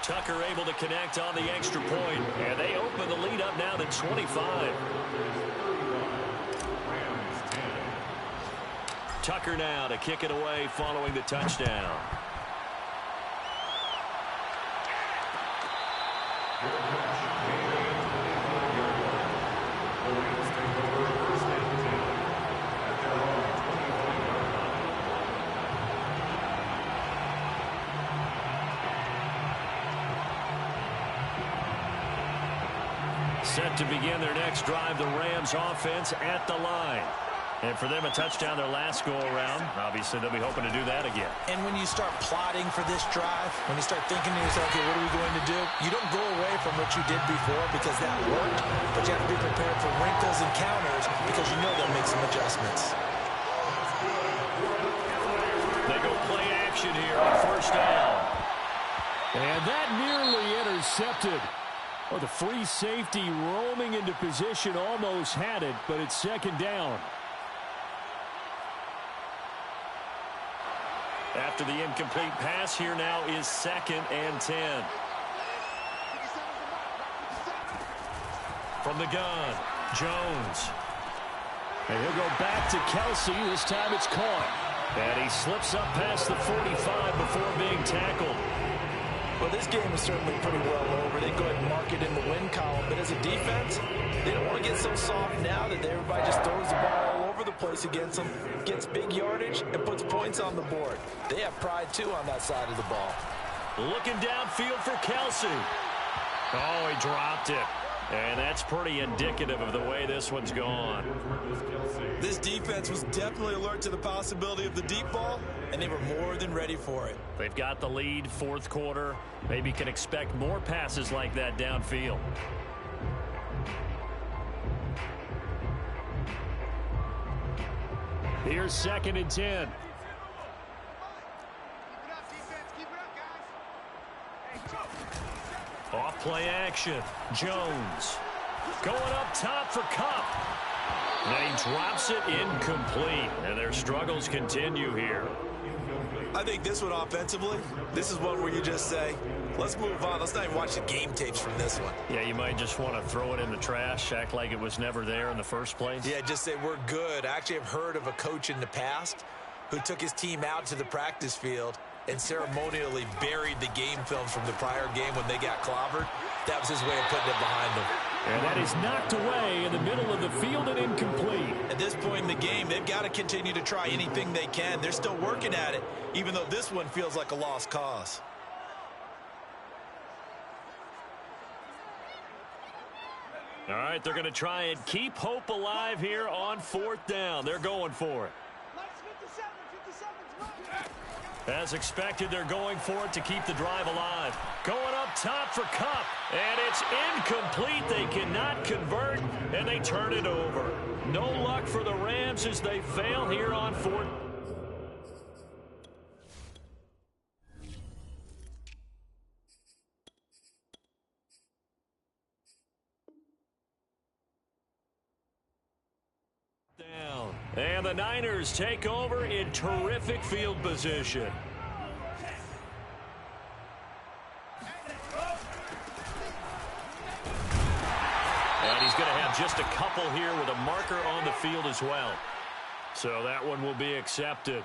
Tucker able to connect on the extra point, and they open the lead up now to 25. Tucker now to kick it away following the touchdown. Set to begin their next drive, the Rams offense at the line. And for them, a touchdown their last go-around. Obviously, they'll be hoping to do that again. And when you start plotting for this drive, when you start thinking to yourself, okay, what are we going to do? You don't go away from what you did before because that worked, but you have to be prepared for wrinkles and counters because you know they'll make some adjustments. They go play action here on 1st down. And that nearly intercepted. Oh, the free safety roaming into position almost had it, but it's 2nd down. After the incomplete pass, here now is 2nd and 10. From the gun, Jones. And he'll go back to Kelsey. This time it's caught. And he slips up past the 45 before being tackled. Well, this game is certainly pretty well over. They go ahead and mark it in the win column. But as a defense, they don't want to get so soft now that everybody just throws the ball all over the place against them, gets big yardage, and puts points on the board. They have pride, too, on that side of the ball. Looking downfield for Kelsey. Oh, he dropped it. And that's pretty indicative of the way this one's gone. This defense was definitely alert to the possibility of the deep ball, and they were more than ready for it. They've got the lead, fourth quarter. Maybe can expect more passes like that downfield. Here's 2nd and 10. Off play action. Jones going up top for Kupp. And he drops it incomplete. And their struggles continue here. I think this one offensively, this is one where you just say, let's move on. Let's not even watch the game tapes from this one. Yeah, you might just want to throw it in the trash, act like it was never there in the first place. Yeah, just say we're good. I actually have heard of a coach in the past who took his team out to the practice field and ceremonially buried the game films from the prior game when they got clobbered. That was his way of putting it behind them. And that is knocked away in the middle of the field and incomplete. At this point in the game, they've got to continue to try anything they can. They're still working at it, even though this one feels like a lost cause. All right, they're going to try and keep hope alive here on 4th down. They're going for it. As expected, they're going for it to keep the drive alive. Going up top for Kupp, and it's incomplete. They cannot convert, and they turn it over. No luck for the Rams as they fail here on 4th. Down. And the Niners take over in terrific field position. And he's going to have just a couple here with a marker on the field as well. So that one will be accepted.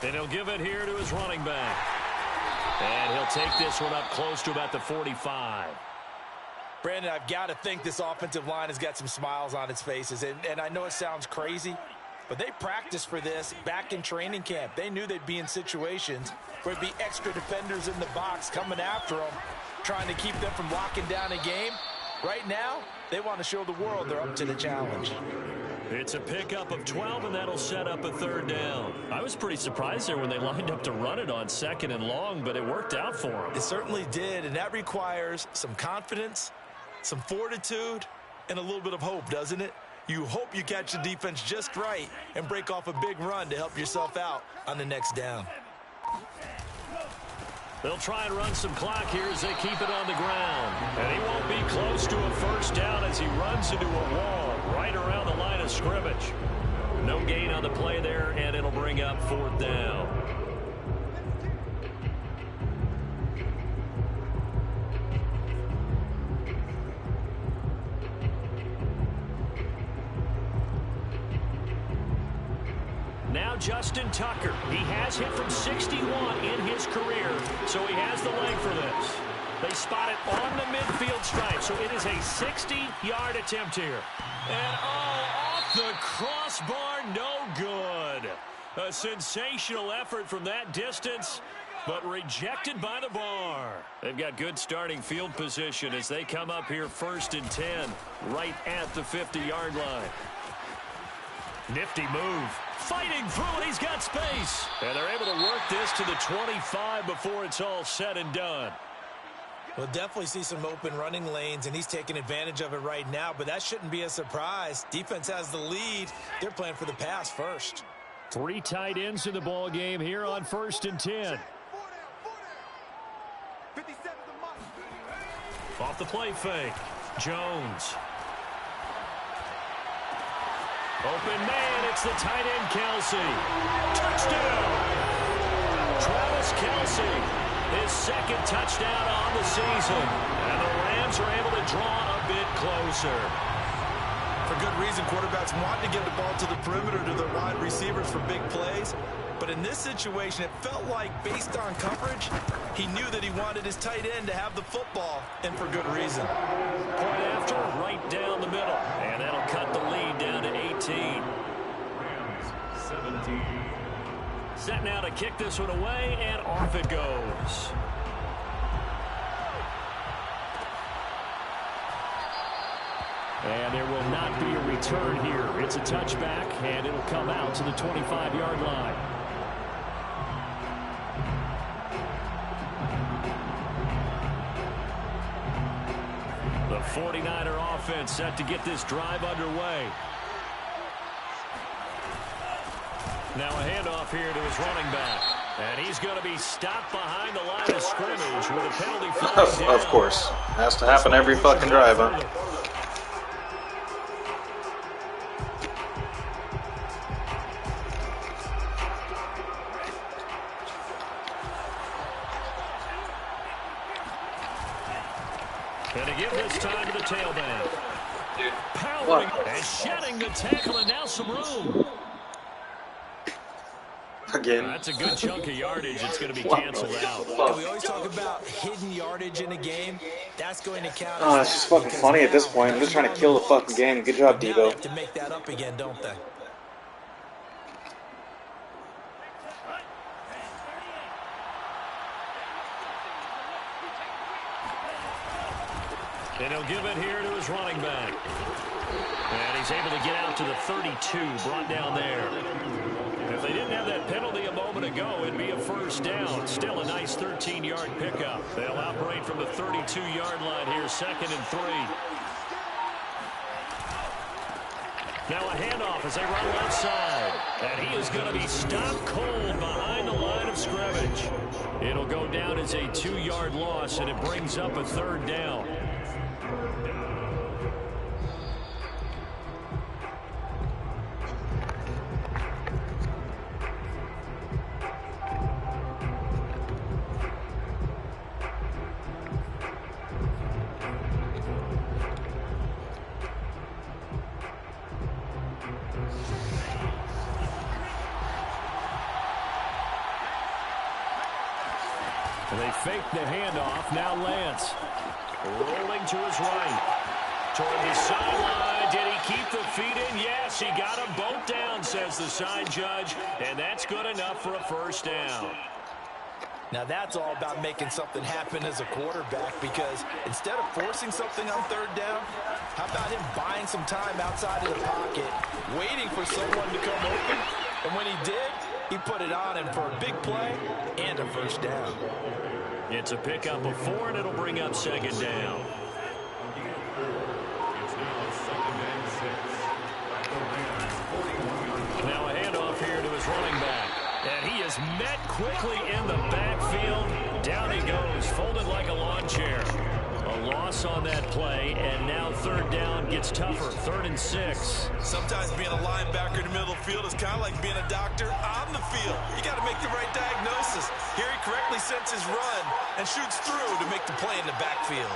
And he'll give it here to his running back. And he'll take this one up close to about the 45. Brandon, I've got to think this offensive line has got some smiles on its faces. And I know it sounds crazy, but they practiced for this back in training camp. They knew they'd be in situations where there'd be extra defenders in the box coming after them, trying to keep them from locking down a game. Right now, they want to show the world they're up to the challenge. It's a pickup of 12, and that'll set up a 3rd down. I was pretty surprised there when they lined up to run it on 2nd and long, but it worked out for them. It certainly did, and that requires some confidence, some fortitude, and a little bit of hope, doesn't it? You hope you catch the defense just right and break off a big run to help yourself out on the next down. They'll try and run some clock here as they keep it on the ground. And he won't be close to a 1st down as he runs into a wall right around the line of scrimmage. No gain on the play there, and it'll bring up 4th down. Now Justin Tucker. He has hit from 61 in his career, so he has the leg for this. They spot it on the midfield stripe, so it is a 60-yard attempt here. And, off the crossbar, no good. A sensational effort from that distance, but rejected by the bar. They've got good starting field position as they come up here 1st and 10, right at the 50-yard line. Nifty move. Fighting through it. He's got space. And they're able to work this to the 25 before it's all said and done. We'll definitely see some open running lanes, and he's taking advantage of it right now, but that shouldn't be a surprise. Defense has the lead. They're playing for the pass first. 3 tight ends in the ball game here on 1st and 10. Off the play fake. Jones. Open man, it's the tight end, Kelsey. Touchdown! Travis Kelsey, his 2nd touchdown on the season. And the Rams are able to draw a bit closer. For good reason, quarterbacks want to get the ball to the perimeter to their wide receivers for big plays. But in this situation, it felt like, based on coverage, he knew that he wanted his tight end to have the football, and for good reason. Point after, right down the middle. And that'll cut the lead down to 18. Rams 17. Set now to kick this one away, and off it goes. And there will not be a return here. It's a touchback, and it'll come out to the 25-yard line. The 49er offense set to get this drive underway. Now a handoff here to his running back. And he's going to be stopped behind the line of scrimmage with a penalty flag down. Of course. Has to happen every fucking drive, huh? And to give this time to the tailback. Powering and shedding the tackle, and now some room. Again. That's a good chunk of yardage. It's going to be canceled out. We always talk about hidden yardage in a game. That's going to count. Oh, it's just fucking funny at this point. I'm just trying to kill the fucking game. Good job, Now they Debo. have to make that up again, don't they? And he'll give it here to his running back. And he's able to get out to the 32, brought down there. If they didn't have that penalty a moment ago, it'd be a first down. Still a nice 13-yard pickup. They'll operate from the 32-yard line here, 2nd and 3. Now a handoff as they run left side. And he is going to be stopped cold behind the line of scrimmage. It'll go down as a 2-yard loss, and it brings up a 3rd down. They fake the handoff. Now Lance rolling to his right. Toward the sideline. Did he keep the feet in? Yes, he got them both down, says the side judge. And that's good enough for a first down. Now that's all about making something happen as a quarterback, because instead of forcing something on 3rd down, how about him buying some time outside of the pocket, waiting for someone to come open, and when he did, he put it on him for a big play and a first down. It's a pickup of 4, and it'll bring up 2nd down. It's now 2nd and 6. Now a handoff here to his running back. And he is met quickly in the backfield. Down he goes, folded like a lawn chair. A loss on that play, and now 3rd down gets tougher. 3rd and 6. Sometimes being a linebacker in the middle of the field is kind of like being a doctor on the field. You got to make the right diagnosis. Here he correctly sets his run and shoots through to make the play in the backfield.